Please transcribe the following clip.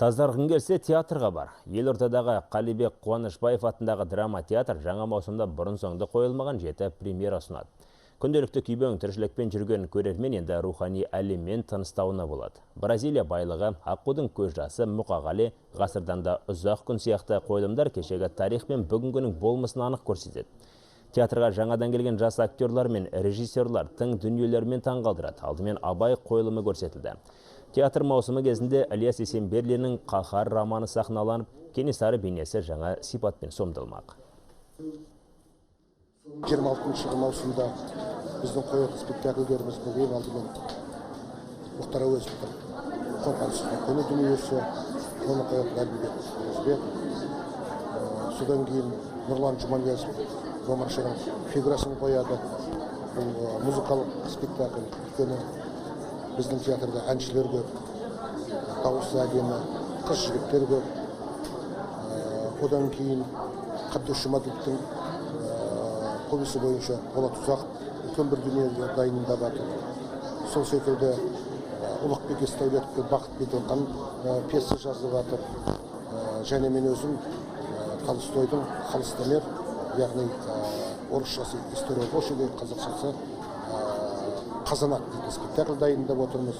Тазарғың келсе театрға бар. Елордадағы Қалибек Қуанышбаев атындағы драма театр жаңа маусымда бұрын-соңды қойылмаған 7 премьера ұсынады. Күнделікті күйбең тіршілікпен жүрген көрермен енді рухани әлеммен тыныстауына болады. Бразилия байлығы, Аққудың көз жасы, Мұқағали, ғасырдан да ұзақ күн сияқты қойылымдар кешегі тарих пен бүгінгінің болмысын анық көрсетеді. Театрға жаңадан келген жас актерлар мен режиссерлар тың дүниелермен таңғалдырады. Алдымен Абай қойылымы көрсетілді. Театр маусымы кезінде Ілияс Есенберлиннің «Қаһар» романы сахналанып, Кенесары бейнесі жаңа сипатпен сомдалмақ. 26 маусымда біздің қойылым спектакльдеріміз ең алдымен Мұхтар Әуезовтің «Қорғансыз көне дүниесі», оны қойылым Әлімбек Өзбек. Содан кейін Нұрлан Жұманиязов Омаршының фигурасын қояды. Бұл музыкалық спектакль. Өйткені біздің театрда әншілер көп, дауысы әдемі, қыз жігіттер көп. Одан кейін Қабдеш Жұмаділовтің повесі бойынша Болат Ұзақов үлкен бір дүние дайындап жатыр. Сол секілді Ұлықбек Есдәулетов пен Бақыт Беделхан пьеса жазып жатыр. Және мен өзім Толстойдың «Холостомер», яғни орысшасы «История Лошади», қазақшасы «Қазанат» дейтін спектакль дайындап отырмыз.